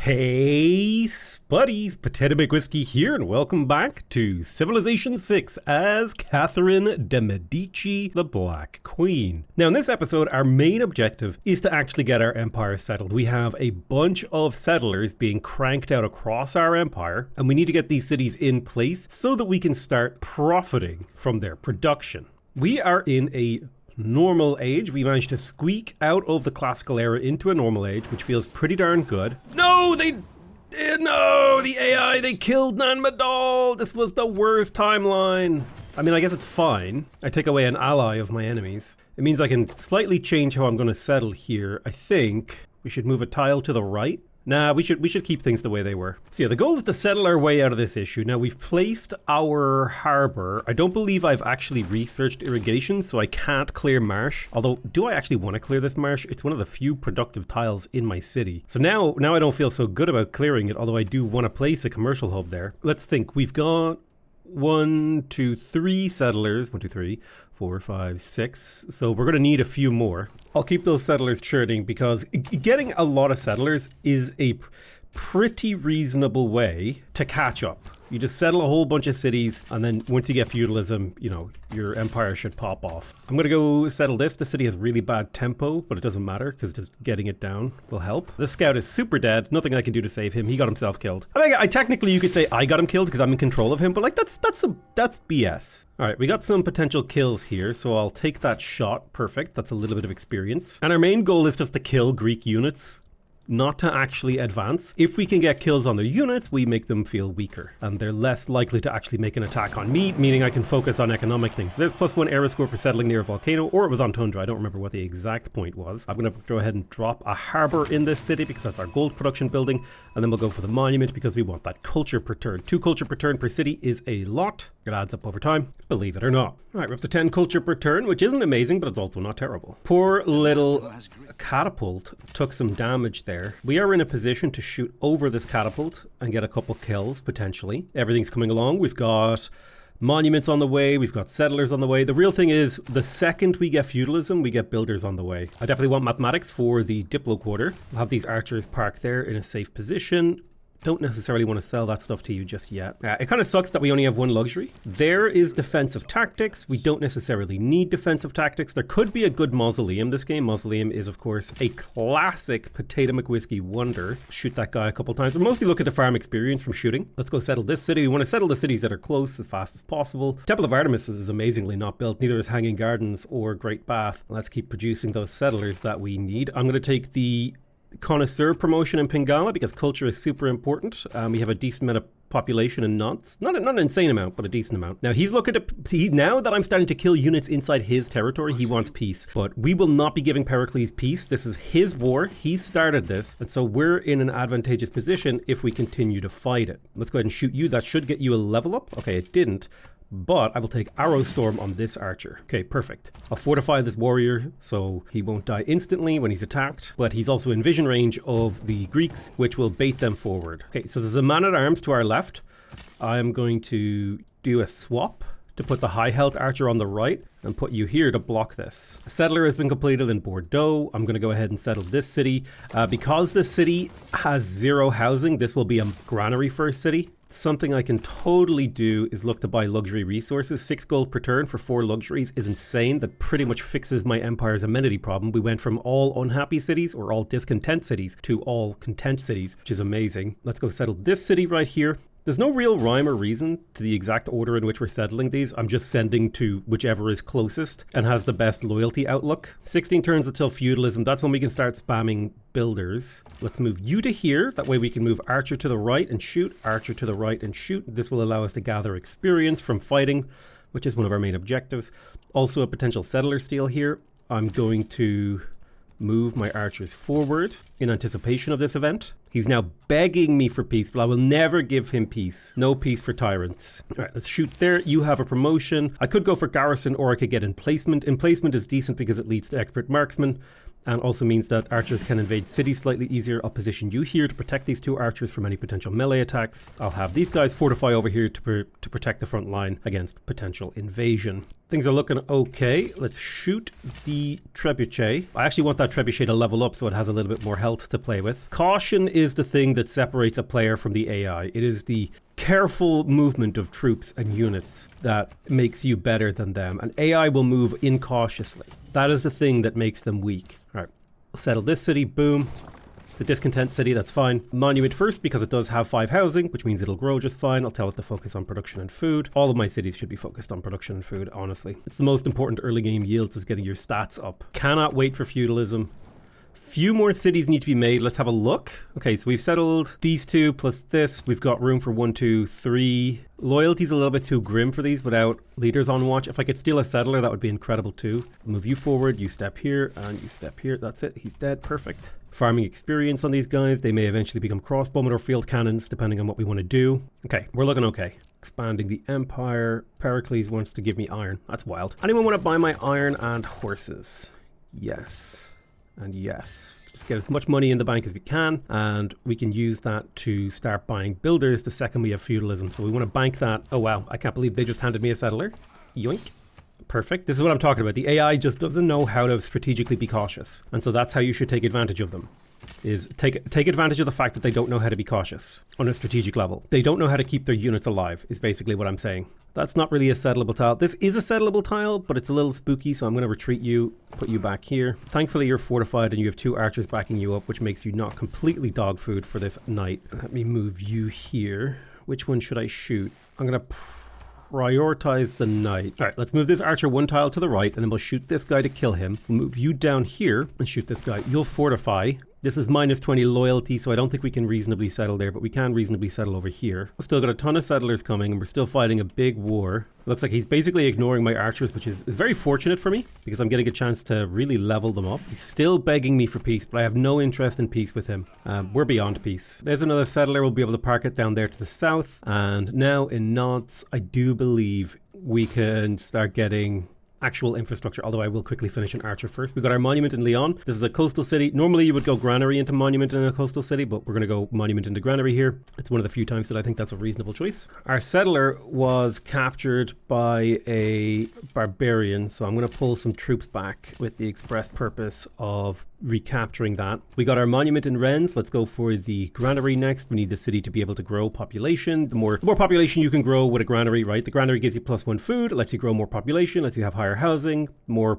Hey, Spuddies, Potato Big Whiskey here, and welcome back to Civilization 6 as Catherine de' Medici, the Black Queen. Now, in this episode, our main objective is to actually get our empire settled. We have a bunch of settlers being cranked out across our empire, and we need to get these cities in place so that we can start profiting from their production. We are in a normal age. We managed to squeak out of the classical era into a normal age, which feels pretty darn good. No, the AI, they killed Nan Madol. This was the worst timeline. I mean, I guess it's fine. I take away an ally of my enemies. It means I can slightly change how I'm going to settle here. I think we should move a tile to the right. Nah, we should keep things the way they were. So yeah, the goal is to settle our way out of this issue. Now, we've placed our harbor. I don't believe I've actually researched irrigation, so I can't clear marsh. Although, do I actually want to clear this marsh? It's one of the few productive tiles in my city. So now I don't feel so good about clearing it, although I do want to place a commercial hub there. Let's think. We've got 1, 2, 3 settlers. 1, 2, 3, 4, 5, 6. So we're going to need a few more. I'll keep those settlers churning because getting a lot of settlers is a pretty reasonable way to catch up. You just settle a whole bunch of cities, and then once you get feudalism, you know, your empire should pop off. I'm going to go settle this. The city has really bad tempo, but it doesn't matter because just getting it down will help. This scout is super dead. Nothing I can do to save him. He got himself killed. I mean, I technically you could say I got him killed because I'm in control of him, but like that's BS. All right, we got some potential kills here, so I'll take that shot. Perfect. That's a little bit of experience. And our main goal is just to kill Greek units, not to actually advance. If we can get kills on their units, we make them feel weaker, and they're less likely to actually make an attack on me, meaning I can focus on economic things. There's +1 era score for settling near a volcano, or it was on tundra. I don't remember what the exact point was. I'm going to go ahead and drop a harbor in this city because that's our gold production building, and then we'll go for the monument because we want that culture per turn. 2 culture per turn per city is a lot. It adds up over time, believe it or not. All right, we're up to 10 culture per turn, which isn't amazing, but it's also not terrible. Poor little catapult took some damage there. We are in a position to shoot over this catapult and get a couple kills, potentially. Everything's coming along. We've got monuments on the way. We've got settlers on the way. The real thing is, the second we get feudalism, we get builders on the way. I definitely want mathematics for the Diplo quarter. We'll have these archers parked there in a safe position. Don't necessarily want to sell that stuff to you just yet. It kind of sucks that we only have 1 luxury. There is defensive tactics. We don't necessarily need defensive tactics. There could be a good mausoleum this game. Mausoleum is, of course, a classic Potato McWhiskey wonder. Shoot that guy a couple times. We're mostly looking to farm experience from shooting. Let's go settle this city. We want to settle the cities that are close as fast as possible. Temple of Artemis is amazingly not built. Neither is Hanging Gardens or Great Bath. Let's keep producing those settlers that we need. I'm going to take the connoisseur promotion in Pingala because culture is super important. We have a decent amount of population and knots. Not an insane amount, but a decent amount. Now he's looking to, now that I'm starting to kill units inside his territory, he wants peace. But we will not be giving Pericles peace. This is his war. He started this. And so we're in an advantageous position if we continue to fight it. Let's go ahead and shoot you. That should get you a level up. Okay, it didn't. But I will take Arrow Storm on this archer. Okay, perfect. I'll fortify this warrior so he won't die instantly when he's attacked, but he's also in vision range of the Greeks, which will bait them forward. Okay, so there's a man-at-arms to our left. I'm going to do a swap to put the high health archer on the right and put you here to block this. A settler has been completed in Bordeaux. I'm going to go ahead and settle this city. Because this city has 0 housing, this will be a granary first city. Something I can totally do is look to buy luxury resources. 6 gold per turn for 4 luxuries is insane. That pretty much fixes my empire's amenity problem. We went from all unhappy cities or all discontent cities to all content cities, which is amazing. Let's go settle this city right here. There's no real rhyme or reason to the exact order in which we're settling these. I'm just sending to whichever is closest and has the best loyalty outlook. 16 turns until feudalism. That's when we can start spamming builders. Let's move you to here. That way we can move archer to the right and shoot, archer to the right and shoot. This will allow us to gather experience from fighting, which is one of our main objectives. Also a potential settler steal here. I'm going to move my archers forward in anticipation of this event. He's now begging me for peace, but I will never give him peace. No peace for tyrants. All right, let's shoot there. You have a promotion. I could go for garrison or I could get emplacement. Emplacement is decent because it leads to expert marksman and also means that archers can invade cities slightly easier. I'll position you here to protect these 2 archers from any potential melee attacks. I'll have these guys fortify over here to protect the front line against potential invasion. Things are looking okay. Let's shoot the trebuchet. I actually want that trebuchet to level up so it has a little bit more health to play with. Caution is the thing that separates a player from the AI. It is the careful movement of troops and units that makes you better than them. And AI will move incautiously. That is the thing that makes them weak. All right, settle this city. Boom. It's a discontent city, that's fine. Monument first because it does have 5 housing, which means it'll grow just fine. I'll tell it to focus on production and food. All of my cities should be focused on production and food, honestly. It's the most important early game yields is getting your stats up. Cannot wait for feudalism. Few more cities need to be made. Let's have a look. Okay, so we've settled these 2 plus this. We've got room for 1, 2, 3. Loyalty's a little bit too grim for these without leaders on watch. If I could steal a settler, that would be incredible too. Move you forward, you step here, and you step here. That's it, he's dead, perfect. Farming experience on these guys. They may eventually become crossbowmen or field cannons, depending on what we want to do. Okay, we're looking okay. Expanding the empire. Pericles wants to give me iron. That's wild. Anyone want to buy my iron and horses? Yes. And yes. Just get as much money in the bank as we can, and we can use that to start buying builders the second we have feudalism. So we want to bank that. Oh wow, I can't believe they just handed me a settler. Yoink. Perfect. This is what I'm talking about. The AI just doesn't know how to strategically be cautious. And so that's how you should take advantage of them. Is take advantage of the fact that they don't know how to be cautious on a strategic level. They don't know how to keep their units alive, is basically what I'm saying. That's not really a settleable tile. This is a settleable tile, but it's a little spooky, so I'm going to retreat you, put you back here. Thankfully, you're fortified and you have 2 archers backing you up, which makes you not completely dog food for this night. Let me move you here. Which one should I shoot? I'm going to prioritize the knight. All right, let's move this archer 1 tile to the right, and then we'll shoot this guy to kill him. We'll move you down here and shoot this guy. You'll fortify. This is minus 20 loyalty, so I don't think we can reasonably settle there, but we can reasonably settle over here. We've still got a ton of settlers coming, and we're still fighting a big war. It looks like he's basically ignoring my archers, which is very fortunate for me, because I'm getting a chance to really level them up. He's still begging me for peace, but I have no interest in peace with him. We're beyond peace. There's another settler. We'll be able to park it down there to the south. And now in Nantes, I do believe we can start getting actual infrastructure, although I will quickly finish an archer first. We've got our monument in Lyon. This is a coastal city. Normally you would go granary into monument in a coastal city, but we're going to go monument into granary here. It's one of the few times that I think that's a reasonable choice. Our settler was captured by a barbarian, so I'm going to pull some troops back with the express purpose of recapturing that. We got our monument in Rennes. Let's go for the granary next. We need the city to be able to grow population. The more population you can grow with a granary, right? The granary gives you +1 food, lets you grow more population, lets you have higher housing, more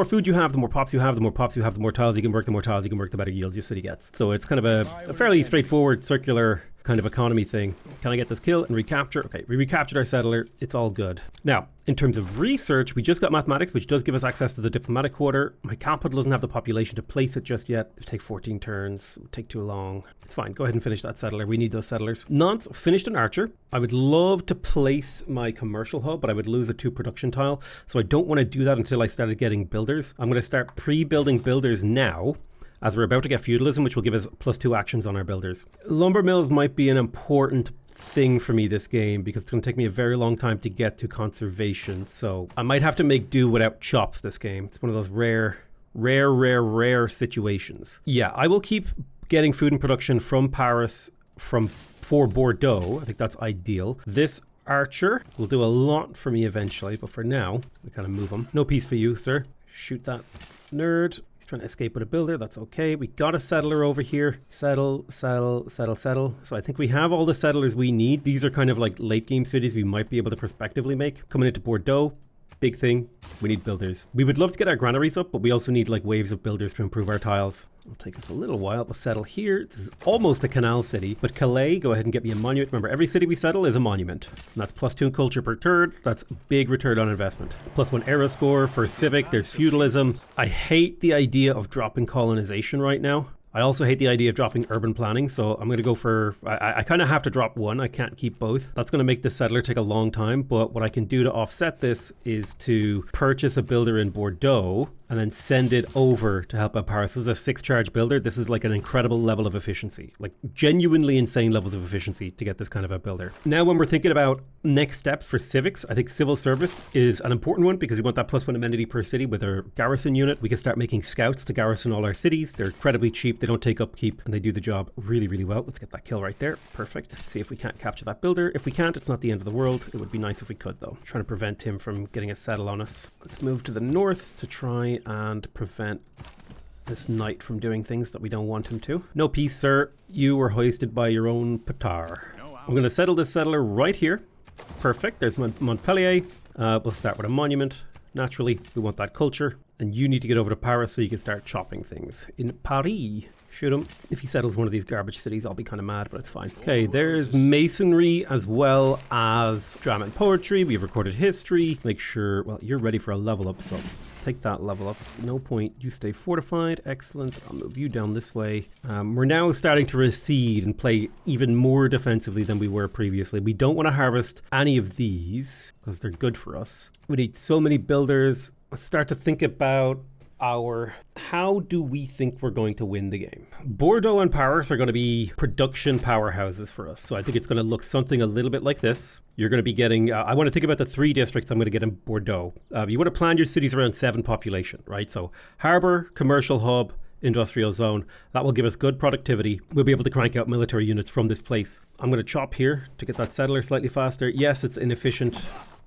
food you have, the more pops you have, the more pops you have, the more tiles you can work, the better yields your city gets. So it's kind of a fairly straightforward circular kind of economy thing. Can I get this kill and recapture? Okay, we recaptured our settler. It's all good. Now, in terms of research, we just got mathematics, which does give us access to the diplomatic quarter. My capital doesn't have the population to place it just yet. It'll take 14 turns. It'll take too long. It's fine. Go ahead and finish that settler. We need those settlers. Nantes finished an archer. I would love to place my commercial hub, but I would lose a 2 production tile. So I don't want to do that until I started getting builders. I'm going to start pre-building builders now, as we're about to get feudalism, which will give us +2 actions on our builders. Lumber mills might be an important thing for me this game because it's going to take me a very long time to get to conservation. So I might have to make do without chops this game. It's one of those rare situations. Yeah, I will keep getting food and production from Paris for Bordeaux. I think that's ideal. This archer will do a lot for me eventually, but for now, we kind of move him. No peace for you, sir. Shoot that nerd. Trying to escape with a builder. That's okay. We got a settler over here. Settle. So I think we have all the settlers we need. These are kind of like late game cities we might be able to prospectively make. Coming into Bordeaux, big thing. We need builders. We would love to get our granaries up, but we also need like waves of builders to improve our tiles. It'll take us a little while to settle here. This is almost a canal city, but Calais, go ahead and get me a monument. Remember, every city we settle is a monument. And that's +2 culture per turn. That's big return on investment. +1 era score for civic. There's feudalism. I hate the idea of dropping colonization right now. I also hate the idea of dropping urban planning, so I'm going to go for... I kind of have to drop one. I can't keep both. That's going to make the settler take a long time, but what I can do to offset this is to purchase a builder in Bordeaux and then send it over to help out Paris. This is a 6 charge builder. This is like an incredible level of efficiency, like genuinely insane levels of efficiency to get this kind of a builder. Now, when we're thinking about next steps for civics, I think civil service is an important one because we want that +1 amenity per city with our garrison unit. We can start making scouts to garrison all our cities. They're incredibly cheap. They don't take upkeep and they do the job really, really well. Let's get that kill right there. Perfect. See if we can't capture that builder. If we can't, it's not the end of the world. It would be nice if we could though. Trying to prevent him from getting a settle on us. Let's move to the north to try and prevent this knight from doing things that we don't want him to. No peace, sir. You were hoisted by your own petard. I'm going to settle this settler right here. Perfect. There's Montpellier. We'll start with a monument. Naturally, we want that culture. And you need to get over to Paris so you can start chopping things. In Paris. Shoot him. If he settles one of these garbage cities, I'll be kind of mad, but it's fine. Okay, there's masonry as well as drama and poetry. We've recorded history. Make sure, well, you're ready for a level up, so take that level up. No point. You stay fortified. Excellent. I'll move you down this way. We're now starting to recede and play even more defensively than we were previously. We don't want to harvest any of these because they're good for us. We need so many builders. Let's start to think about how do we think we're going to win the game? Bordeaux and Paris are going to be production powerhouses for us. So I think it's going to look something a little bit like this. You're going to be getting, I want to think about the 3 districts I'm going to get in Bordeaux. You want to plan your cities around 7 population, right? So harbor, commercial hub, industrial zone. That will give us good productivity. We'll be able to crank out military units from this place. I'm going to chop here to get that settler slightly faster. Yes, it's inefficient.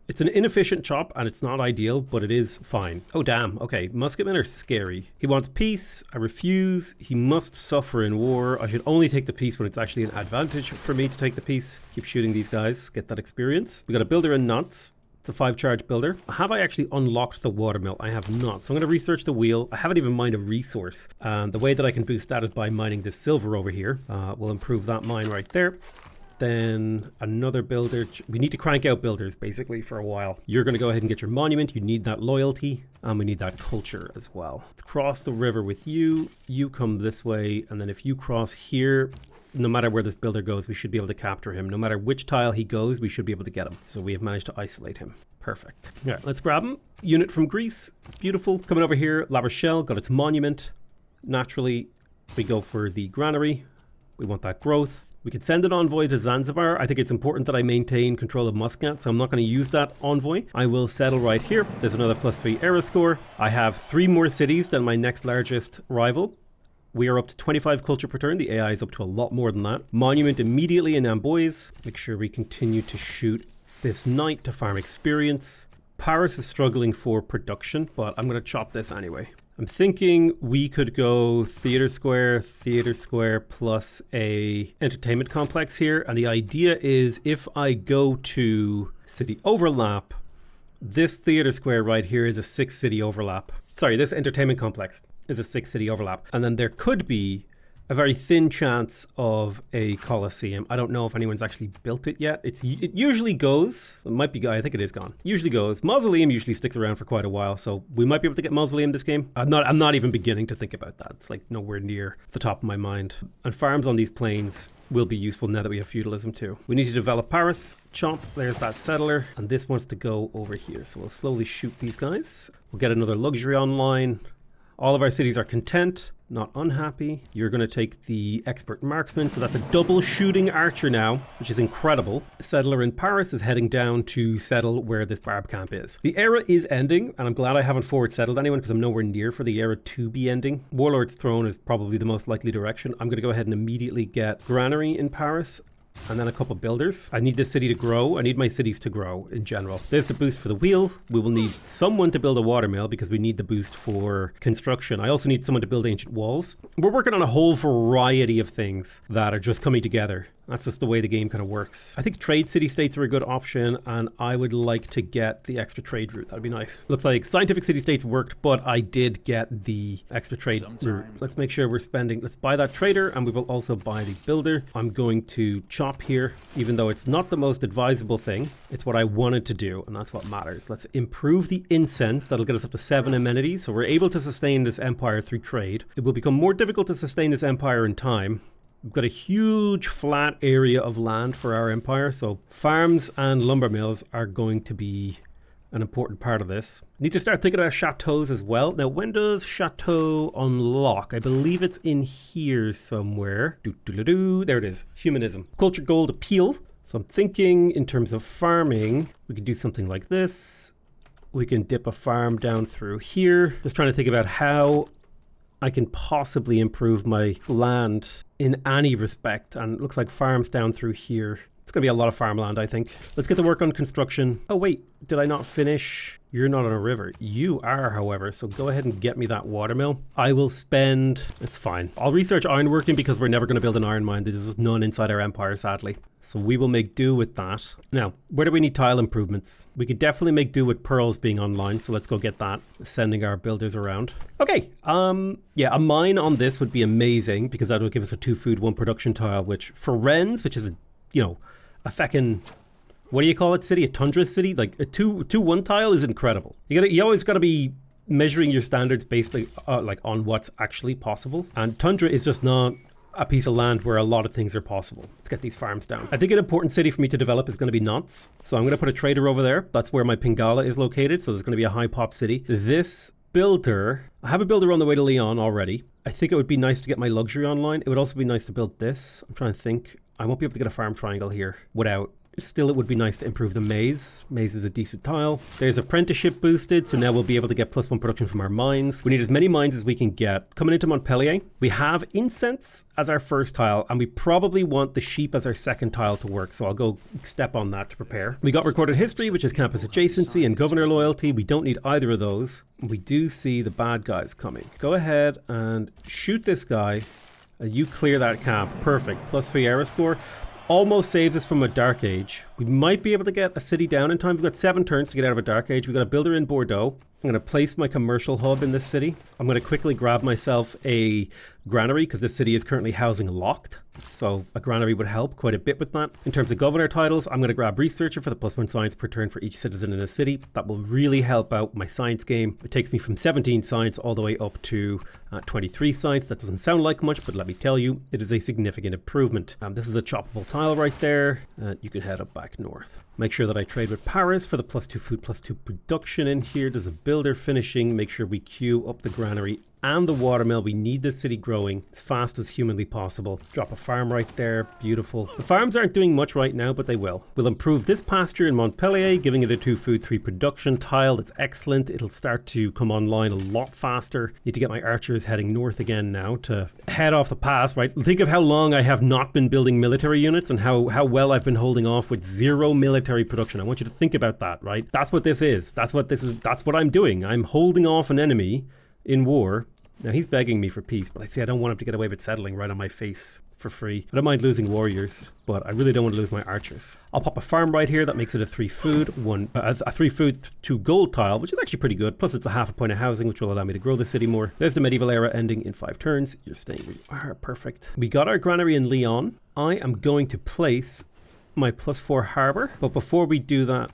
It's an inefficient chop and it's not ideal, but it is fine. Oh, damn. Okay, musketmen are scary. He wants peace. I refuse. He must suffer in war. I should only take the peace when it's actually an advantage for me to take the peace. Keep shooting these guys. Get that experience. We got a builder in Nantes. It's a 5 charge builder. Have I actually unlocked the watermill? I have not. So I'm going to research the wheel. I haven't even mined a resource. And the way that I can boost that is by mining this silver over here. We'll improve that mine right there. Then another builder. We need to crank out builders basically for a while. You're going to go ahead and get your monument. You need that loyalty and we need that culture as well. Let's cross the river with you. You come this way. And then if you cross here, no matter where this builder goes, we should be able to capture him. No matter which tile he goes, we should be able to get him. So we have managed to isolate him. Perfect. All right, let's grab him. Unit from Greece. Beautiful. Coming over here. La Rochelle got its monument. Naturally, we go for the granary. We want that growth. We could send an envoy to Zanzibar. I think it's important that I maintain control of Muscat, so I'm not going to use that envoy. I will settle right here. There's another +3 era score. I have 3 more cities than my next largest rival. We are up to 25 culture per turn. The AI is up to a lot more than that. Monument immediately in Amboise. Make sure we continue to shoot this knight to farm experience. Paris is struggling for production, but I'm going to chop this anyway. I'm thinking we could go theater square plus a entertainment complex here. And the idea is if I go to city overlap, this theater square right here is a 6 city overlap. Sorry, this entertainment complex is a 6 city overlap. And then there could be a very thin chance of a Colosseum. I don't know if anyone's actually built it yet. It usually goes. It might be, I think it is gone. Usually goes. Mausoleum usually sticks around for quite a while, so we might be able to get Mausoleum this game. I'm not even beginning to think about that. It's like nowhere near the top of my mind. And farms on these plains will be useful now that we have feudalism too. We need to develop Paris. Chomp, there's that settler. And this wants to go over here. So we'll slowly shoot these guys. We'll get another luxury online. All of our cities are content, not unhappy. You're going to take the expert marksman, so that's a double shooting archer now, which is incredible. The settler in Paris is heading down to settle where this barb camp is. The era is ending, and I'm glad I haven't forward settled anyone because I'm nowhere near for the era to be ending. Warlord's Throne is probably the most likely direction. I'm going to go ahead and immediately get granary in Paris. And then a couple builders. I need this city to grow. I need my cities to grow in general. There's the boost for the wheel. We will need someone to build a watermill because we need the boost for construction. I also need someone to build ancient walls. We're working on a whole variety of things that are just coming together. That's just the way the game kind of works. I think trade city-states are a good option, and I would like to get the extra trade route. That'd be nice. Looks like scientific city-states worked, but I did get the extra trade route. Let's make sure we're spending. Let's buy that trader, and we will also buy the builder. I'm going to chop here, even though it's not the most advisable thing. It's what I wanted to do, and that's what matters. Let's improve the incense. That'll get us up to 7 amenities, so we're able to sustain this empire through trade. It will become more difficult to sustain this empire in time. We've got a huge flat area of land for our empire, so farms and lumber mills are going to be an important part of this. Need to start thinking about chateaus as well. Now, when does chateau unlock? I believe it's in here somewhere. There it is. Humanism. Culture gold appeal. So I'm thinking in terms of farming, we could do something like this. We can dip a farm down through here. Just trying to think about how I can possibly improve my land in any respect. And it looks like farms down through here. It's going to be a lot of farmland, I think. Let's get to work on construction. Oh, wait, did I not finish? You're not on a river. You are, however, so go ahead and get me that watermill. I will spend... It's fine. I'll research ironworking because we're never going to build an iron mine. There's none inside our empire, sadly. So we will make do with that. Now, where do we need tile improvements? We could definitely make do with pearls being online, so let's go get that. Sending our builders around. Okay, yeah, a mine on this would be amazing because that would give us a 2 food, 1 production tile, which for Wrens, which is a, you know, a feckin', what do you call it, city? A tundra city? Like a 2-1 tile is incredible. You always got to be measuring your standards based like on what's actually possible. And tundra is just not a piece of land where a lot of things are possible. Let's get these farms down. I think an important city for me to develop is going to be Nantes. So I'm going to put a trader over there. That's where my Pingala is located. So there's going to be a high pop city. This builder, I have a builder on the way to Lyon already. I think it would be nice to get my luxury online. It would also be nice to build this. I'm trying to think. I won't be able to get a farm triangle here without... Still, it would be nice to improve the maize. Maize is a decent tile. There's apprenticeship boosted, so now we'll be able to get +1 production from our mines. We need as many mines as we can get. Coming into Montpellier, we have incense as our first tile, and we probably want the sheep as our second tile to work, so I'll go step on that to prepare. We got recorded history, which is campus adjacency, and governor loyalty. We don't need either of those. We do see the bad guys coming. Go ahead and shoot this guy. You clear that camp. Perfect. +3 era score. Almost saves us from a dark age. We might be able to get a city down in time. We've got 7 turns to get out of a dark age. We've got a builder in Bordeaux. I'm going to place my commercial hub in this city. I'm going to quickly grab myself a granary because this city is currently housing locked. So a granary would help quite a bit with that. In terms of governor titles, I'm going to grab researcher for the +1 science per turn for each citizen in a city. That will really help out my science game. It takes me from 17 science all the way up to 23 science. That doesn't sound like much, but let me tell you, it is a significant improvement. This is a choppable tile right there. You can head up back north. Make sure that I trade with Paris for the +2 food, +2 production in here. There's a builder finishing. Make sure we queue up the granary and the watermill. We need this city growing as fast as humanly possible. Drop a farm right there. Beautiful. The farms aren't doing much right now, but they will. We'll improve this pasture in Montpellier, giving it a 2 food, 3 production tile. That's excellent. It'll start to come online a lot faster. Need to get my archers heading north again now to head off the pass, right? Think of how long I have not been building military units and how well I've been holding off with 0 military production. I want you to think about that, right? That's what this is. That's what I'm doing. I'm holding off an enemy in war. Now he's begging me for peace, but I don't want him to get away with settling right on my face for free. I don't mind losing warriors, but I really don't want to lose my archers. I'll pop a farm right here. That makes it a 3 food, a 3 food 2 gold tile, which is actually pretty good. Plus it's a half a point of housing, which will allow me to grow the city more. There's the medieval era ending in 5 turns. You're staying where you are. Perfect. We got our granary in Lyon. I am going to place my +4 harbor, but before we do that,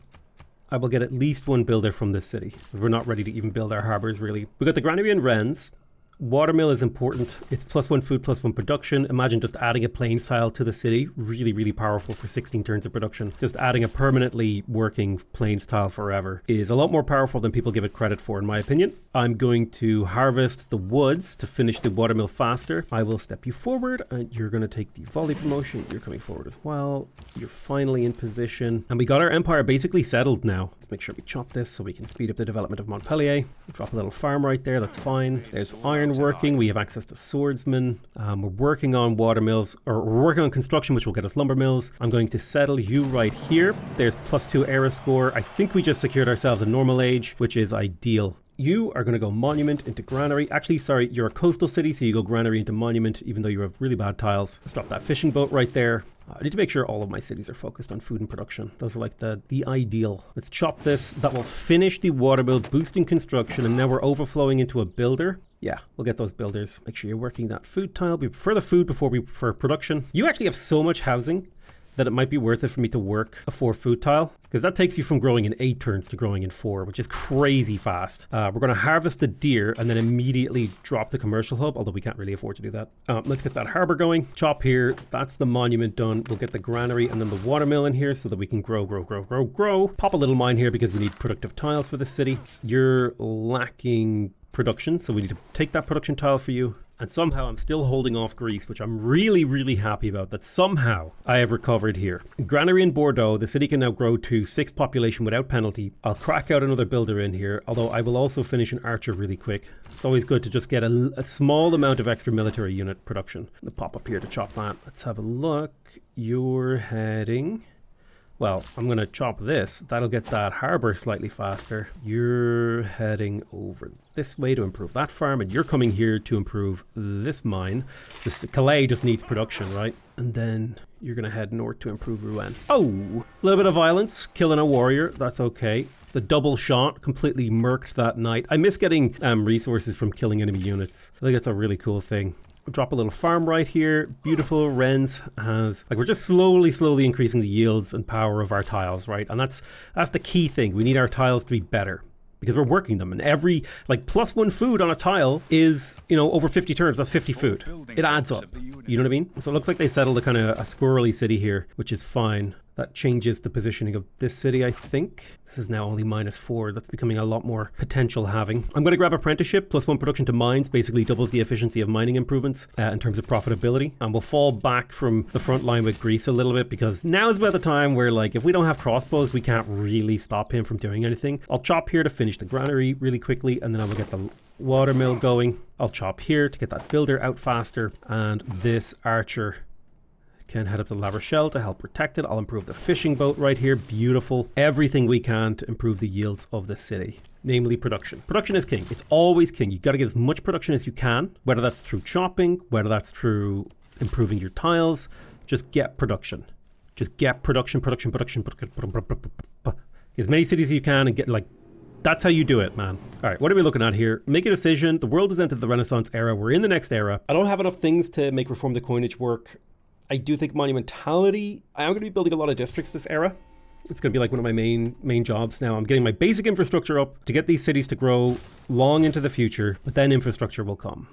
I will get at least 1 builder from this city because we're not ready to even build our harbors really. We got the granary in Rennes. Watermill is important. It's +1 food, +1 production. Imagine just adding a plains tile to the city. Really, really powerful for 16 turns of production. Just adding a permanently working plains tile forever is a lot more powerful than people give it credit for, in my opinion. I'm going to harvest the woods to finish the watermill faster. I will step you forward and you're going to take the volley promotion. You're coming forward as well. You're finally in position. And we got our empire basically settled now. Let's make sure we chop this so we can speed up the development of Montpellier. Drop a little farm right there. That's fine. There's iron working. We have access to swordsmen. We're working on watermills, or we're working on construction, which will get us lumber mills. I'm going to settle you right here. There's +2 era score. I think we just secured ourselves a normal age, which is ideal. You are going to go monument into granary. Actually, sorry, you're a coastal city, so you go granary into monument, even though you have really bad tiles. Let's drop that fishing boat right there. I need to make sure all of my cities are focused on food and production. Those are like the ideal. Let's chop this. That will finish the watermill, boosting construction, and now we're overflowing into a builder. Yeah, we'll get those builders. Make sure you're working that food tile. We prefer the food before we prefer production. You actually have so much housing that it might be worth it for me to work a 4 food tile, because that takes you from growing in 8 turns to growing in 4, which is crazy fast. We're going to harvest the deer and then immediately drop the commercial hub, although we can't really afford to do that. Let's get that harbor going. Chop here. That's the monument done. We'll get the granary and then the watermill in here so that we can grow. Pop a little mine here because we need productive tiles for the city. You're lacking production, so we need to take that production tile for you. And somehow I'm still holding off Greece, which I'm really, really happy about, that somehow I have recovered here. Granary in Bordeaux, the city can now grow to 6 population without penalty. I'll crack out another builder in here, although I will also finish an archer really quick. It's always good to just get a small amount of extra military unit production. I'll pop up here to chop that. Let's have a look. You're heading... Well, I'm going to chop this. That'll get that harbor slightly faster. You're heading over this way to improve that farm, and you're coming here to improve this mine. This Calais just needs production, right? And then you're going to head north to improve Rouen. Oh, a little bit of violence, killing a warrior. That's okay. The double shot completely murked that knight. I miss getting resources from killing enemy units. I think that's a really cool thing. Drop a little farm right here. Beautiful. Rennes has, like, we're just slowly increasing the yields and power of our tiles, right? And that's the key thing. We need our tiles to be better because we're working them, and every, like, +1 food on a tile is, you know, over 50 turns. That's 50 food. It adds up. You know what I mean? So it looks like they settled a kind of a squirrely city here, which is fine. That changes the positioning of this city, I think. This is now only -4. That's becoming a lot more potential having. I'm going to grab apprenticeship. +1 production to mines basically doubles the efficiency of mining improvements in terms of profitability. And we'll fall back from the front line with Greece a little bit because now is about the time where, like, if we don't have crossbows, we can't really stop him from doing anything. I'll chop here to finish the granary really quickly, and then I will get the watermill going. I'll chop here to get that builder out faster, and this archer can head up to La Rochelle to help protect it. I'll improve the fishing boat right here. Beautiful. Everything we can to improve the yields of the city, namely production. Production is king. It's always king. You've got to get as much production as you can, whether that's through chopping, whether that's through improving your tiles. Just get production. Just get production. As many cities as you can and get, like, that's how you do it, man. All right, what are we looking at here? Make a decision. The world has entered the Renaissance era. We're in the next era. I don't have enough things to make reform the coinage work. I do think monumentality, I am going to be building a lot of districts this era. It's going to be like one of my main jobs now. I'm getting my basic infrastructure up to get these cities to grow long into the future, but then infrastructure will come.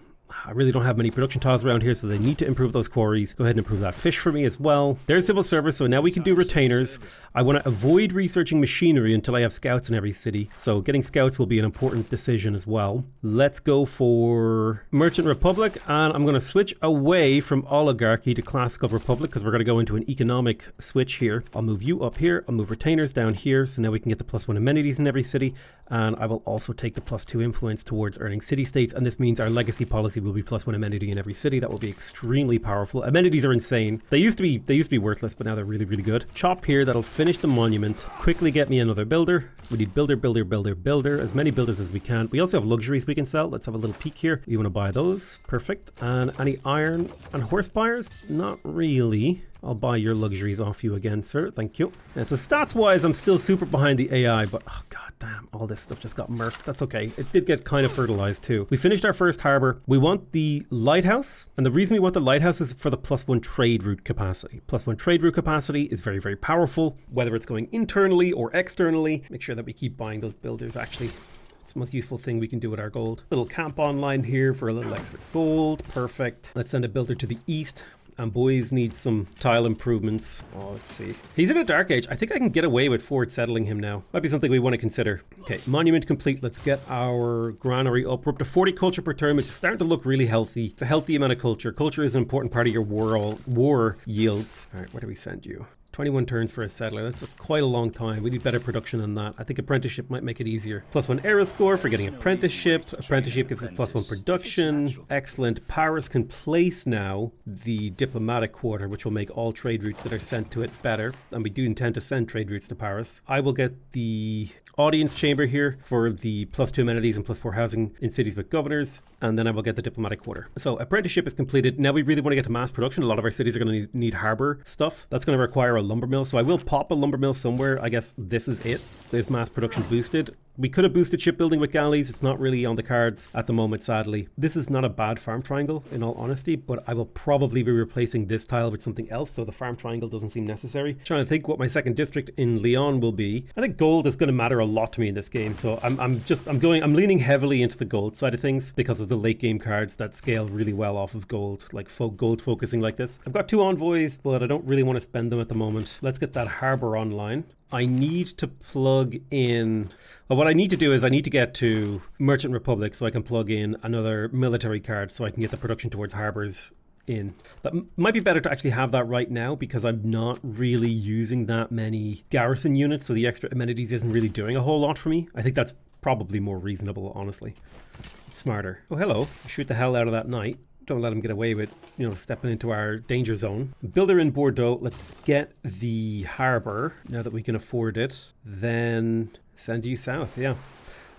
I really don't have many production tiles around here, so they need to improve those quarries. Go ahead and improve that fish for me as well. There's civil service, so now we can do retainers. I want to avoid researching machinery until I have scouts in every city, so getting scouts will be an important decision as well. Let's go for Merchant Republic, and I'm going to switch away from oligarchy to classical republic because we're going to go into an economic switch here. I'll move you up here. I'll move retainers down here, so now we can get the +1 amenities in every city, and I will also take the +2 influence towards earning city-states, and this means our legacy policy will be +1 amenity in every city. That will be extremely powerful. Amenities are insane. They used to be worthless, but now they're really, really good. Chop here. That'll finish the monument. Quickly get me another builder. We need builder. As many builders as we can. We also have luxuries we can sell. Let's have a little peek here. You want to buy those? Perfect. And any iron and horse buyers? Not really. I'll buy your luxuries off you again, sir. Thank you. And so stats-wise, I'm still super behind the AI, but oh god damn, all this stuff just got murked. That's okay. It did get kind of fertilized too. We finished our first harbor. We want the lighthouse, and the reason we want the lighthouse is for the +1 trade route capacity. +1 trade route capacity is very, very powerful, whether it's going internally or externally. Make sure that we keep buying those builders, actually. It's the most useful thing we can do with our gold. Little camp online here for a little extra gold. Perfect. Let's send a builder to the east. And boys need some tile improvements. Oh, let's see. He's in a dark age. I think I can get away with forward settling him now. Might be something we want to consider. Okay, monument complete. Let's get our granary up. We're up to 40 culture per turn, which is starting to look really healthy. It's a healthy amount of culture. Culture is an important part of your war yields. All right, where do we send you? 21 turns for a settler. That's quite a long time. We need better production than that. I think apprenticeship might make it easier. +1 era score for getting apprenticeship. Apprenticeship gives us +1 production. Excellent. Paris can place now the diplomatic quarter, which will make all trade routes that are sent to it better. And we do intend to send trade routes to Paris. I will get the audience chamber here for the +2 amenities and +4 housing in cities with governors, and then I will get the diplomatic quarter. So apprenticeship is completed. Now we really want to get to mass production. A lot of our cities are going to need harbor stuff. That's going to require a lumber mill, so I will pop a lumber mill somewhere. I guess this is it. There's mass production boosted. We could have boosted shipbuilding with galleys. It's not really on the cards at the moment, sadly. This is not a bad farm triangle, in all honesty, but I will probably be replacing this tile with something else, so the farm triangle doesn't seem necessary. Trying to think what my second district in Lyon will be. I think gold is going to matter a lot to me in this game, so I'm leaning heavily into the gold side of things because of the late game cards that scale really well off of gold, like gold focusing like this. I've got 2 envoys, but I don't really want to spend them at the moment. Let's get that harbor online. I need to plug in... Well, what I need to do is I need to get to Merchant Republic so I can plug in another military card so I can get the production towards harbors in. That might be better to actually have that right now because I'm not really using that many garrison units, so the extra amenities isn't really doing a whole lot for me. I think that's probably more reasonable, honestly. It's smarter. Oh, hello. Shoot the hell out of that knight. Don't let him get away with, stepping into our danger zone. Builder in Bordeaux. Let's get the harbor now that we can afford it. Then send you south. Yeah.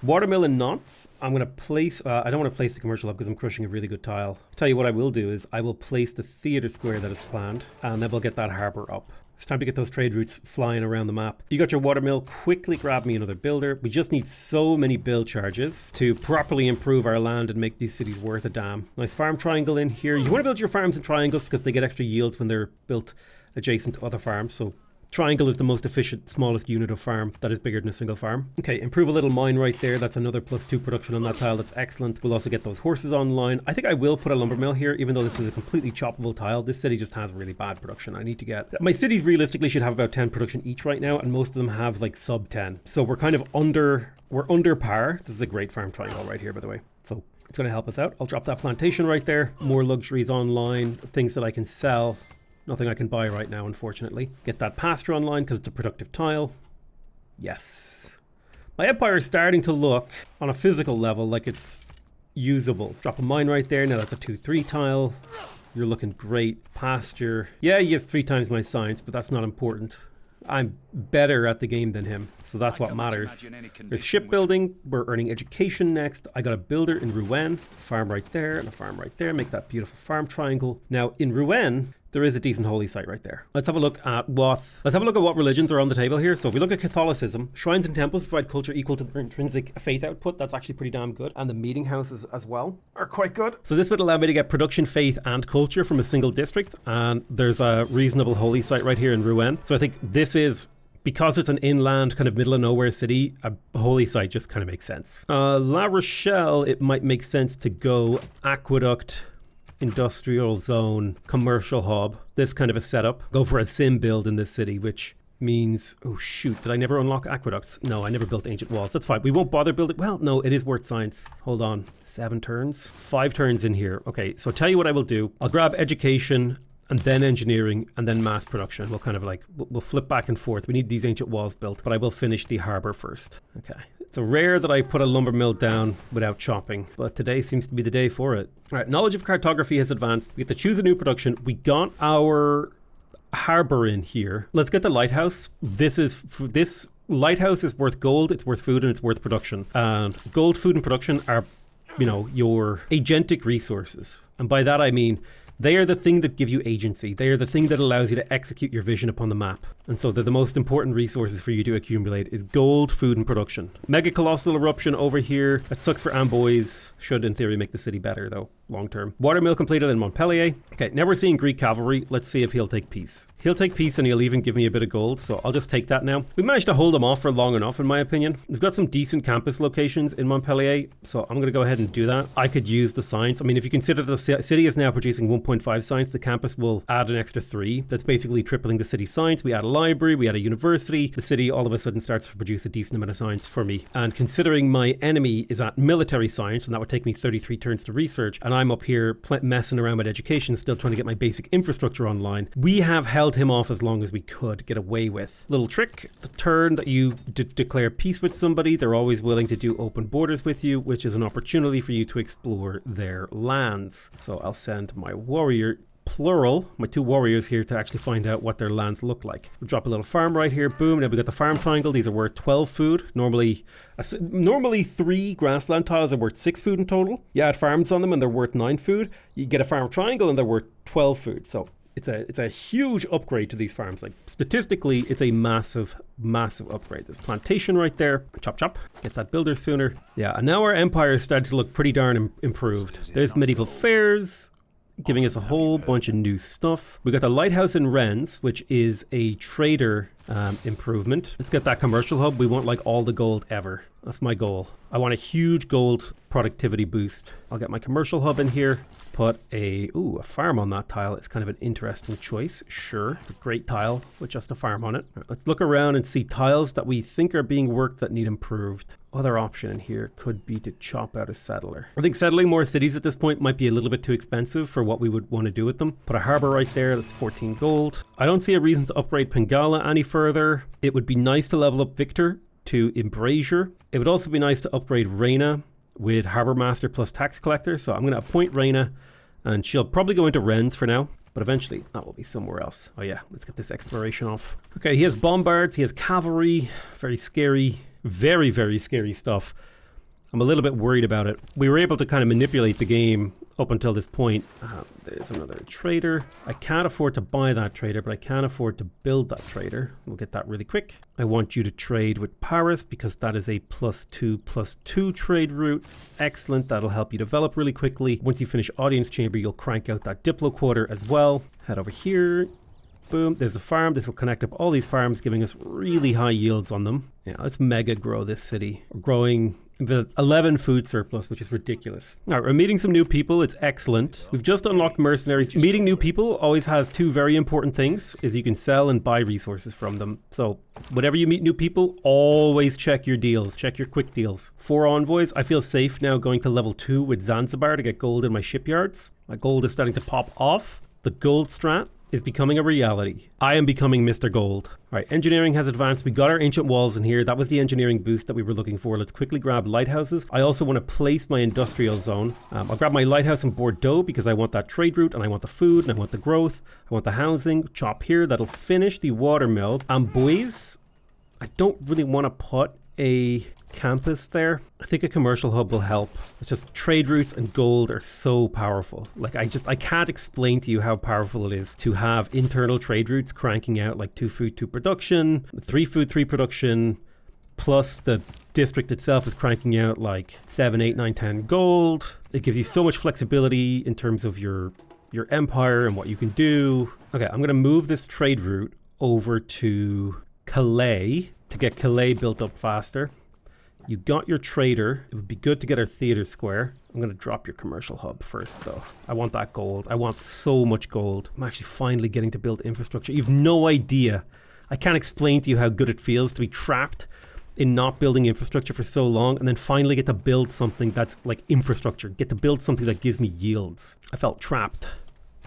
Watermill in Knots. I'm going to place... I don't want to place the commercial hub because I'm crushing a really good tile. Tell you what I will do is I will place the theater square that is planned, and then we'll get that harbor up. It's time to get those trade routes flying around the map. You got your watermill. Quickly grab me another builder. We just need so many build charges to properly improve our land and make these cities worth a damn. Nice farm triangle in here. You want to build your farms in triangles because they get extra yields when they're built adjacent to other farms. So triangle is the most efficient, smallest unit of farm that is bigger than a single farm. Okay, improve a little mine right there. That's another +2 production on that tile. That's excellent. We'll also get those horses online. I think I will put a lumber mill here, even though this is a completely choppable tile. This city just has really bad production. I need to get... My cities realistically should have about 10 production each right now, and most of them have like sub 10. So we're kind of we're under par. This is a great farm triangle right here, by the way. So it's going to help us out. I'll drop that plantation right there. More luxuries online, things that I can sell. Nothing I can buy right now, unfortunately. Get that pasture online because it's a productive tile. Yes. My empire is starting to look, on a physical level, like it's usable. Drop a mine right there. Now that's a 2-3 tile. You're looking great. Pasture. Yeah, he has 3 times my science, but that's not important. I'm better at the game than him, so that's what matters. There's shipbuilding. We're earning education next. I got a builder in Rouen. Farm right there and a farm right there. Make that beautiful farm triangle. Now, in Rouen, there is a decent holy site right there. Let's have a look at what religions are on the table here. So if we look at Catholicism, shrines and temples provide culture equal to their intrinsic faith output. That's actually pretty damn good. And the meeting houses as well are quite good. So this would allow me to get production, faith, and culture from a single district. And there's a reasonable holy site right here in Rouen. So I think this is, because it's an inland kind of middle of nowhere city, a holy site just kind of makes sense. La Rochelle, it might make sense to go aqueduct, industrial zone, commercial hub, this kind of a setup. Go for a sim build in this city, which means, oh shoot, did I never unlock aqueducts? No, I never built ancient walls. That's fine. We won't bother building. Well, no, it is worth science. Hold on. 7 turns? 5 turns in here. Okay, so tell you what I will do. I'll grab education and then engineering and then mass production. We'll kind of like, we'll flip back and forth. We need these ancient walls built, but I will finish the harbor first. Okay. It's rare that I put a lumber mill down without chopping, but today seems to be the day for it. All right, knowledge of cartography has advanced. We have to choose a new production. We got our harbor in here. Let's get the lighthouse. This lighthouse is worth gold, it's worth food, and it's worth production. And gold, food, and production are, your agentic resources. And by that I mean, they are the thing that give you agency. They are the thing that allows you to execute your vision upon the map. And so they're the most important resources for you to accumulate is gold, food, and production. Mega Colossal Eruption over here. That sucks for Amboys. Should, in theory, make the city better, though, long term. Watermill completed in Montpellier. Okay, now we're seeing Greek cavalry. Let's see if he'll take peace. He'll take peace and he'll even give me a bit of gold, so I'll just take that now. We managed to hold him off for long enough, in my opinion. We've got some decent campus locations in Montpellier, so I'm going to go ahead and do that. I could use the science. I mean, if you consider the city is now producing 1.5 science, the campus will add an extra 3. That's basically tripling the city's science. We add a library, we add a university. The city all of a sudden starts to produce a decent amount of science for me. And considering my enemy is at military science, and that would take me 33 turns to research, and I'm up here messing around with education, still trying to get my basic infrastructure online, we have held him off as long as we could get away with. Little trick, the turn that you declare peace with somebody, they're always willing to do open borders with you, which is an opportunity for you to explore their lands. So I'll send my warrior, plural, my 2 warriors here to actually find out what their lands look like. We'll drop a little farm right here, boom. Now we got the farm triangle. These are worth 12 food. Normally 3 grassland tiles are worth 6 food in total. You add farms on them and they're worth 9 food. You get a farm triangle and they're worth 12 food. So It's a huge upgrade to these farms. Like statistically, it's a massive, massive upgrade. There's plantation right there. Chop, chop. Get that builder sooner. Yeah, and now our empire is starting to look pretty darn improved. There's medieval fairs, giving us a whole bunch of new stuff. We got the lighthouse in Rennes, which is a trader improvement. Let's get that commercial hub. We want like all the gold ever. That's my goal. I want a huge gold productivity boost. I'll get my commercial hub in here. Put a farm on that tile. It's kind of an interesting choice. Sure, it's a great tile with just a farm on it. Right, let's look around and see tiles that we think are being worked that need improved. Other option in here could be to chop out a settler. I think settling more cities at this point might be a little bit too expensive for what we would want to do with them. Put a harbor right there. That's 14 gold. I don't see a reason to upgrade Pengala any further. It would be nice to level up Victor to Embrasure. It would also be nice to upgrade Reina with Harbor Master plus Tax Collector. So I'm going to appoint Reina, and she'll probably go into Rennes for now, but eventually that will be somewhere else. Oh yeah, let's get this exploration off. Okay, he has bombards, he has cavalry, very scary, very, very scary stuff. I'm a little bit worried about it. We were able to kind of manipulate the game up until this point. There's another trader. I can't afford to buy that trader, but I can afford to build that trader. We'll get that really quick. I want you to trade with Paris because that is a +2/+2 trade route. Excellent. That'll help you develop really quickly. Once you finish Audience Chamber, you'll crank out that Diplo Quarter as well. Head over here. Boom, there's a farm. This will connect up all these farms, giving us really high yields on them. Yeah, let's mega grow this city. We're growing the 11 food surplus, which is ridiculous. All right, we're meeting some new people. It's excellent. We've just unlocked mercenaries. Meeting new people always has two very important things, is you can sell and buy resources from them. So whenever you meet new people, always check your deals, check your quick deals. 4 envoys. I feel safe now going to level 2 with Zanzibar to get gold in my shipyards. My gold is starting to pop off. The gold strat is becoming a reality. I am becoming Mr. Gold. All right, engineering has advanced. We got our ancient walls in here. That was the engineering boost that we were looking for. Let's quickly grab lighthouses. I also want to place my industrial zone. I'll grab my lighthouse in Bordeaux because I want that trade route and I want the food and I want the growth. I want the housing. Chop here. That'll finish the watermill. Amboise, I don't really want to put a campus there. I think a commercial hub will help. It's just trade routes and gold are so powerful. Like I can't explain to you how powerful it is to have internal trade routes cranking out like 2 food 2 production, 3 food 3 production, plus the district itself is cranking out like 7, 8, 9, 10 gold. It gives you so much flexibility in terms of your empire and what you can do. Okay, I'm going to move this trade route over to Calais to get Calais built up faster. You got your trader. It would be good to get our theater square. I'm going to drop your commercial hub first, though. I want that gold. I want so much gold. I'm actually finally getting to build infrastructure. You've no idea. I can't explain to you how good it feels to be trapped in not building infrastructure for so long and then finally get to build something that's like infrastructure. Get to build something that gives me yields. I felt trapped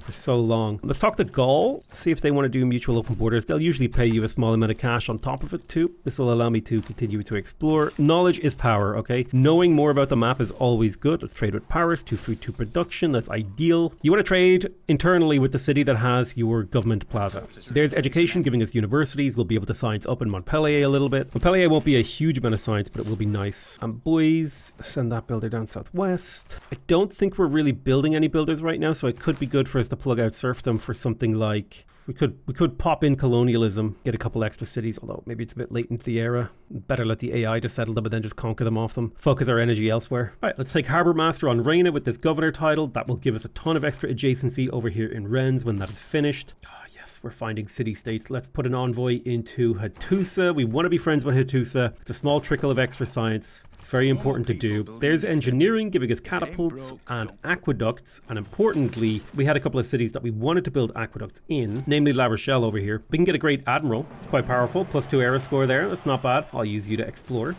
for so long. Let's talk to Gaul, see if they want to do mutual open borders. They'll usually pay you a small amount of cash on top of it too. This will allow me to continue to explore. Knowledge is power, okay? Knowing more about the map is always good. Let's trade with Paris, 2 food 2 production. That's ideal. You want to trade internally with the city that has your government plaza. There's education giving us universities. We'll be able to science up in Montpellier a little bit. Montpellier won't be a huge amount of science, but it will be nice. Amboise, send that builder down southwest. I don't think we're really building any builders right now, so it could be good for us to plug out serfdom for something like we could pop in colonialism, get a couple extra cities, although maybe it's a bit late into the era. Better let the AI just settle them and then just conquer them off them. Focus our energy elsewhere. All right, let's take Harbour Master on Reina with this governor title. That will give us a ton of extra adjacency over here in Rennes when that is finished. Yes, we're finding city-states. Let's put an envoy into Hattusa. We want to be friends with Hattusa. It's a small trickle of extra science. Very important to do. There's engineering giving us catapults and aqueducts, and importantly we had a couple of cities that we wanted to build aqueducts in, namely La Rochelle over here. We can get a great admiral. It's quite powerful. +2 era score there. That's not bad. I'll use you to explore.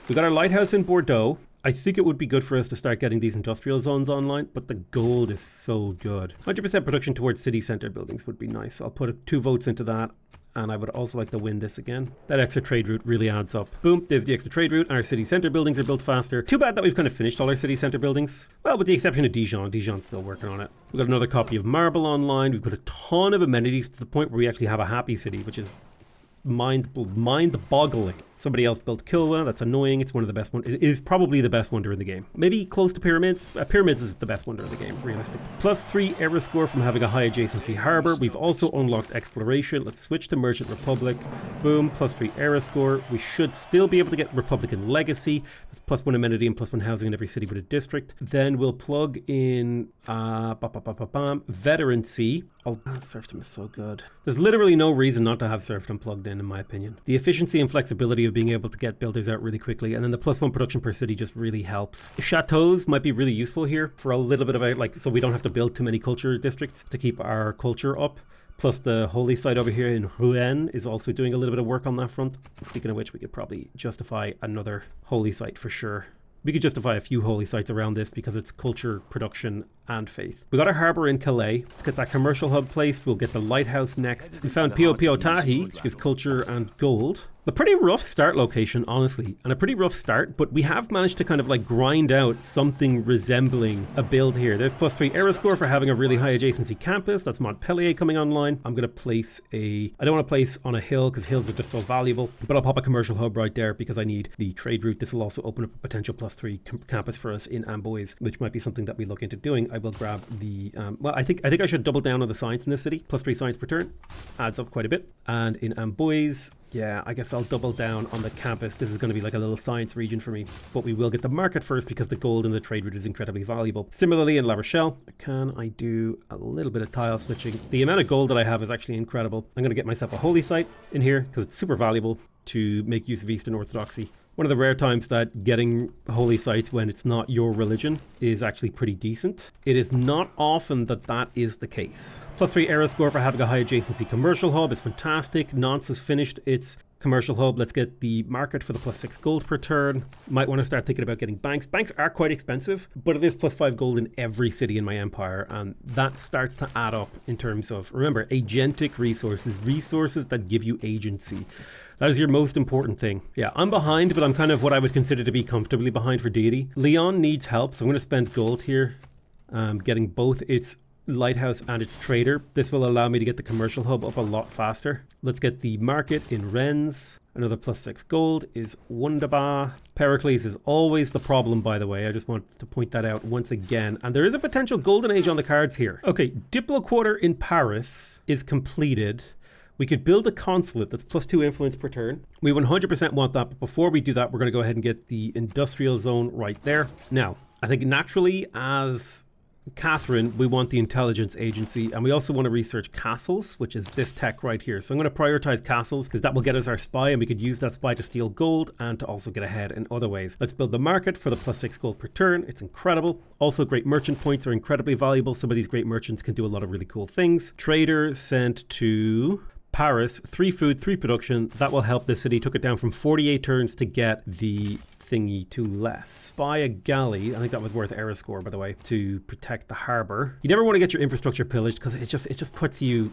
We got our lighthouse in Bordeaux. I think it would be good for us to start getting these industrial zones online, but the gold is so good. 100% production towards city center buildings would be nice. I'll put 2 votes into that. And I would also like to win this again. That extra trade route really adds up. Boom, there's the extra trade route, and our city center buildings are built faster. Too bad that we've kind of finished all our city center buildings. Well, with the exception of Dijon. Dijon's still working on it. We've got another copy of Marble online. We've got a ton of amenities to the point where we actually have a happy city, which is mind-boggling. Somebody else built Kilwa. That's annoying. It's one of the best ones. It is probably the best wonder in the game. Maybe close to Pyramids. Pyramids is the best wonder in the game, realistically. +3 era score from having a high adjacency harbor. We've also unlocked exploration. Let's switch to Merchant Republic. Boom, +3 era score. We should still be able to get Republican Legacy. That's +1 amenity and +1 housing in every city with a district. Then we'll plug in Veterancy. Oh, serfdom is so good. There's literally no reason not to have serfdom plugged in my opinion. The efficiency and flexibility of being able to get builders out really quickly, and then the +1 production per city just really helps. Chateaus might be really useful here for a little bit of a, like, so we don't have to build too many culture districts to keep our culture up. Plus the holy site over here in Rouen is also doing a little bit of work on that front. Speaking of which, we could probably justify another holy site for sure. We could justify a few holy sites around this because it's culture, production, and faith. We got our harbour in Calais. Let's get that commercial hub placed. We'll get the lighthouse next. We found Pio Pio Tahi, which is culture and gold. A pretty rough start location, honestly, and a pretty rough start, but we have managed to kind of like grind out something resembling a build here. There's +3 era score for having a really high adjacency campus. That's Montpellier coming online. I'm going to place I don't want to place on a hill because hills are just so valuable, but I'll pop a commercial hub right there because I need the trade route. This will also open up a potential +3 campus for us in Amboise, which might be something that we look into doing. I will grab the, well, I think I should double down on the science in this city. +3 science per turn adds up quite a bit. And in Amboise, yeah, I guess I'll double down on the campus. This is going to be like a little science region for me, but we will get the market first because the gold in the trade route is incredibly valuable. Similarly in La Rochelle, can I do a little bit of tile switching? The amount of gold that I have is actually incredible. I'm going to get myself a holy site in here because it's super valuable to make use of Eastern Orthodoxy. One of the rare times that getting holy sites when it's not your religion is actually pretty decent. It is not often that that is the case. +3 era score for having a high adjacency commercial hub is fantastic. Nance has finished its commercial hub. Let's get the market for the +6 gold per turn. Might want to start thinking about getting banks. Banks are quite expensive, but it is +5 gold in every city in my empire, and that starts to add up in terms of, remember, agentic resources that give you agency. That is your most important thing. Yeah, I'm behind, but I'm kind of what I would consider to be comfortably behind for deity. Leon needs help, so I'm going to spend gold here, getting both its lighthouse and its trader. This will allow me to get the commercial hub up a lot faster. Let's get the market in Rennes. Another +6 gold is wunderbar. Pericles is always the problem, by the way. I just want to point that out once again. And there is a potential golden age on the cards here. Okay, Diplo Quarter in Paris is completed. We could build a consulate that's +2 influence per turn. We 100% want that, but before we do that, we're going to go ahead and get the industrial zone right there. Now, I think naturally as Catherine, we want the intelligence agency, and we also want to research castles, which is this tech right here. So I'm going to prioritize castles because that will get us our spy, and we could use that spy to steal gold and to also get ahead in other ways. Let's build the market for the +6 gold per turn. It's incredible. Also, great merchant points are incredibly valuable. Some of these great merchants can do a lot of really cool things. Trader sent to Paris, 3 food, 3 production. That will help the city. Took it down from 48 turns to get the thingy to less. Buy a galley. I think that was worth era score, by the way, to protect the harbor. You never want to get your infrastructure pillaged because it just puts you,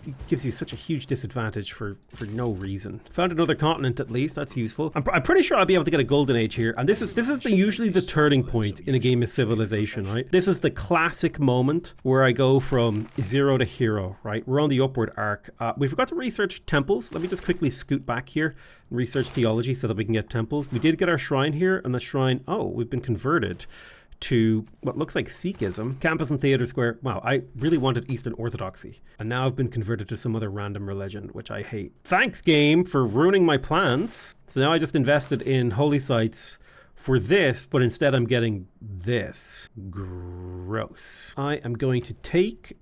it gives you such a huge disadvantage for no reason. Found another continent at least. That's useful. I'm pretty sure I'll be able to get a golden age here. And this is usually the turning point in a game of civilization, right? This is the classic moment where I go from 0 to hero, right? We're on the upward arc. We forgot to research temples. Let me just quickly scoot back here and research theology so that we can get temples. We did get our shrine here, and the shrine, oh, we've been converted to what looks like Sikhism. Campus and Theatre Square. Wow, I really wanted Eastern Orthodoxy. And now I've been converted to some other random religion, which I hate. Thanks, game, for ruining my plans. So now I just invested in holy sites for this, but instead I'm getting this. Gross. I am going to take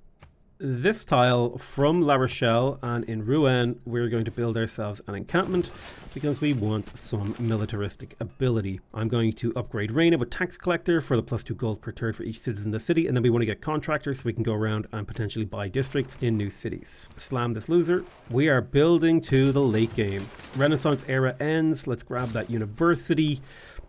this tile from La Rochelle, and in Rouen we're going to build ourselves an encampment because we want some militaristic ability. I'm going to upgrade Reina with tax collector for the +2 gold per turn for each citizen in the city, and then we want to get contractors so we can go around and potentially buy districts in new cities. Slam this loser. We are building to the late game. Renaissance era ends. Let's grab that university.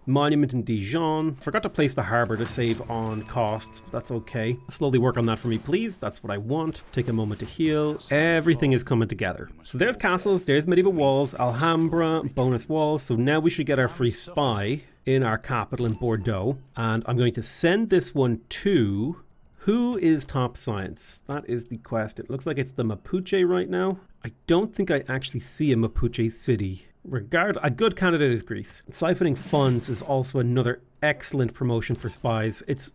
Monument in Dijon. Forgot to place the harbor to save on costs, but that's okay. Slowly work on that for me, please. That's what I want. Take a moment to heal. Everything is coming together. So there's castles, there's medieval walls, Alhambra, bonus walls. So now we should get our free spy in our capital in Bordeaux. And I'm going to send this one to... Who is top science? That is the quest. It looks like it's the Mapuche right now. I don't think I actually see a Mapuche city. A good candidate is Greece. Siphoning funds is also another excellent promotion for spies. It's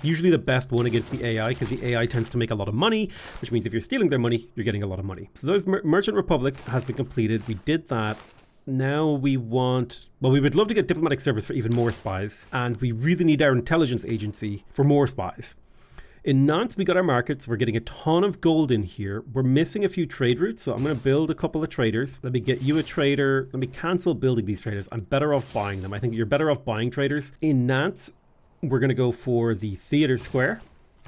usually the best one against the AI because the AI tends to make a lot of money, which means if you're stealing their money, you're getting a lot of money. So those Merchant Republic has been completed. We did that. Now we would love to get diplomatic service for even more spies, and we really need our intelligence agency for more spies. In Nantes, we got our markets. We're getting a ton of gold in here. We're missing a few trade routes, so I'm going to build a couple of traders. Let me get you a trader. Let me cancel building these traders. I'm better off buying them. I think you're better off buying traders. In Nantes, we're going to go for the theater square.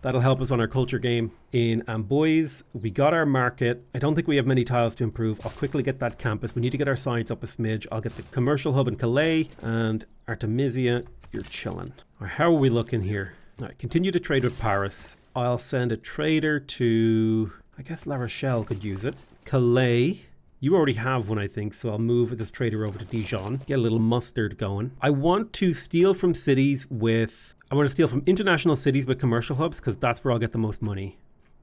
That'll help us on our culture game. In Amboise, we got our market. I don't think we have many tiles to improve. I'll quickly get that campus. We need to get our science up a smidge. I'll get the commercial hub in Calais and Artemisia. You're chilling. All right, how are we looking here? All right, continue to trade with Paris. I'll send a trader to, I guess La Rochelle could use it. Calais. You already have one, I think, so I'll move this trader over to Dijon. Get a little mustard going. I want to steal from international cities with commercial hubs because that's where I'll get the most money.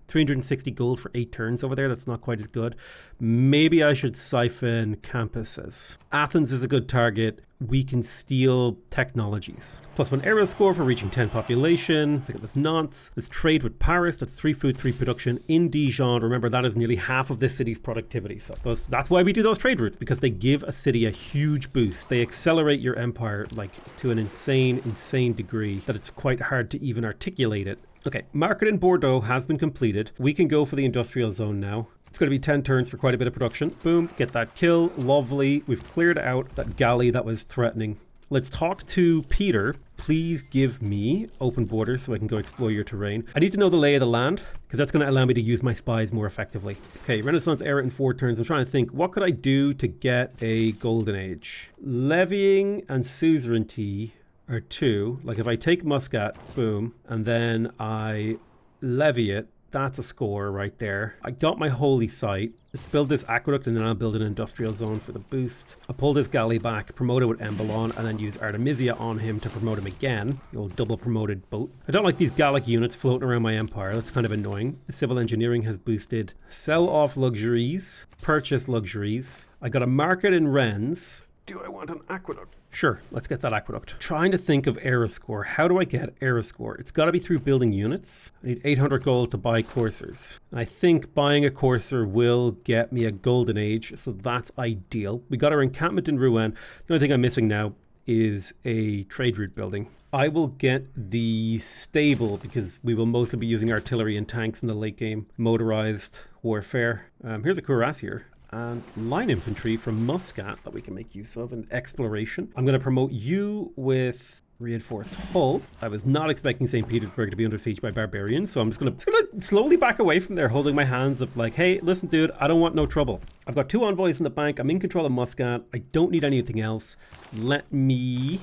360 gold for 8 turns over there. That's not quite as good. Maybe I should siphon campuses. Athens is a good target. We can steal technologies. +1 aerial score for reaching 10 population. Look at this Nantes. Let's trade with Paris. That's 3 food, 3 production. In Dijon, remember that is nearly half of this city's productivity. So that's why we do those trade routes, because they give a city a huge boost. They accelerate your empire like to an insane degree that it's quite hard to even articulate it. Okay, market in Bordeaux has been completed. We can go for the industrial zone now. It's going to be 10 turns for quite a bit of production. Boom, get that kill. Lovely. We've cleared out that galley that was threatening. Let's talk to Peter. Please give me open borders so I can go explore your terrain. I need to know the lay of the land because that's going to allow me to use my spies more effectively. Okay, Renaissance era in 4 turns. I'm trying to think, what could I do to get a golden age? Levying and suzerainty are 2. Like if I take Muscat, boom, and then I levy it, that's a score right there. I got my holy site. Let's build this aqueduct and then I'll build an industrial zone for the boost. I'll pull this galley back, promote it with Embalon, and then use Artemisia on him to promote him again. The old double promoted boat. I don't like these Gallic units floating around my empire. That's kind of annoying. The civil engineering has boosted. Sell off luxuries, purchase luxuries. I got a market in Rennes. Do I want an aqueduct? Sure, let's get that aqueduct. Trying to think of era score. How do I get era score? It's got to be through building units. I need 800 gold to buy coursers. I think buying a courser will get me a golden age, so that's ideal. We got our encampment in Rouen. The only thing I'm missing now is a trade route building. I will get the stable because we will mostly be using artillery and tanks in the late game. Motorized warfare. Here's a cuirassier. And line infantry from Muscat that we can make use of in exploration. I'm going to promote you with reinforced hull. I was not expecting St. Petersburg to be under siege by barbarians, so I'm just going to slowly back away from there, holding my hands up like, hey, listen, dude, I don't want no trouble. I've got 2 envoys in the bank. I'm in control of Muscat. I don't need anything else. Let me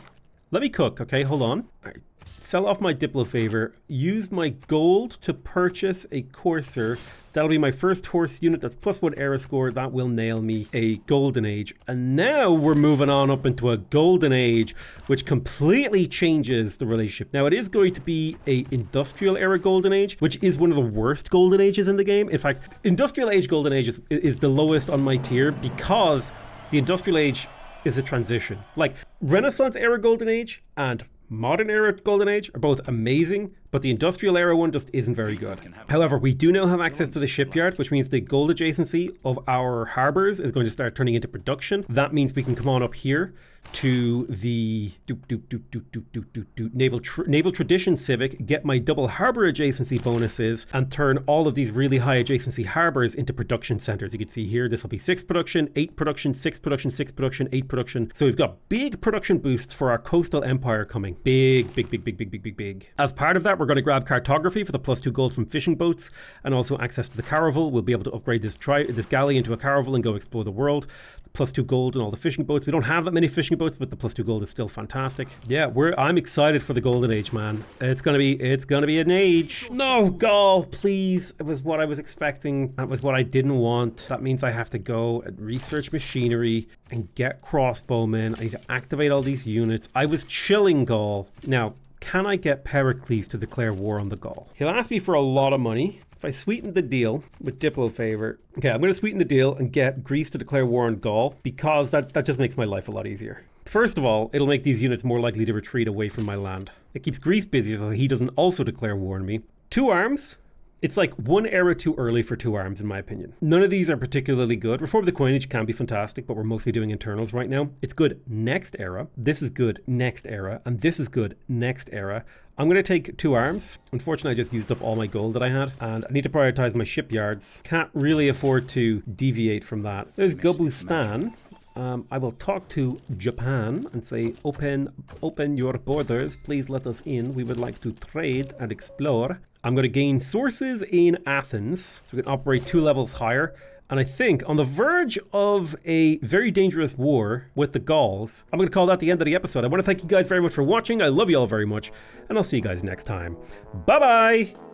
cook, okay? Hold on. All right. Sell off my Diplo favor. Use my gold to purchase a courser. That'll be my first horse unit. That's +1 era score. That will nail me a golden age. And now we're moving on up into a golden age, which completely changes the relationship. Now it is going to be a industrial era golden age, which is one of the worst golden ages in the game. In fact, industrial age golden age is the lowest on my tier because the industrial age is a transition. Like Renaissance era golden age and modern era golden age are both amazing, but the industrial era one just isn't very good. However, we do now have access to the shipyard, which means the gold adjacency of our harbors is going to start turning into production. That means we can come on up here to the naval tradition civic, get my double harbor adjacency bonuses, and turn all of these really high adjacency harbors into production centers. You can see here, this will be 6 production, 8 production, 6 production, 6 production, 8 production. So we've got big production boosts for our coastal empire coming. Big. As part of that, we're going to grab cartography for the +2 gold from fishing boats and also access to the caravel. We'll be able to upgrade this galley into a caravel and go explore the world. +2 gold and all the fishing boats. We don't have that many fishing boats, but the +2 gold is still fantastic. Yeah, I'm excited for the golden age, man. It's gonna be an age. No, Gaul, please. It was what I was expecting. That was what I didn't want. That means I have to go and research machinery and get crossbowmen. I need to activate all these units. I was chilling Gaul. Now, can I get Pericles to declare war on the Gaul? He'll ask me for a lot of money. If I sweeten the deal with Diplo favor, okay, I'm going to sweeten the deal and get Greece to declare war on Gaul, because that just makes my life a lot easier. First of all, it'll make these units more likely to retreat away from my land. It keeps Greece busy so he doesn't also declare war on me. 2 arms. It's like 1 era too early for 2 arms, in my opinion. None of these are particularly good. Reform the coinage can be fantastic, but we're mostly doing internals right now. It's good next era. This is good next era. And this is good next era. I'm going to take 2 arms. Unfortunately, I just used up all my gold that I had. And I need to prioritize my shipyards. Can't really afford to deviate from that. There's Gobustan. I will talk to Japan and say, open your borders. Please let us in. We would like to trade and explore. I'm going to gain sources in Athens, so we can operate 2 levels higher. And I think on the verge of a very dangerous war with the Gauls. I'm going to call that the end of the episode. I want to thank you guys very much for watching. I love you all very much. And I'll see you guys next time. Bye-bye!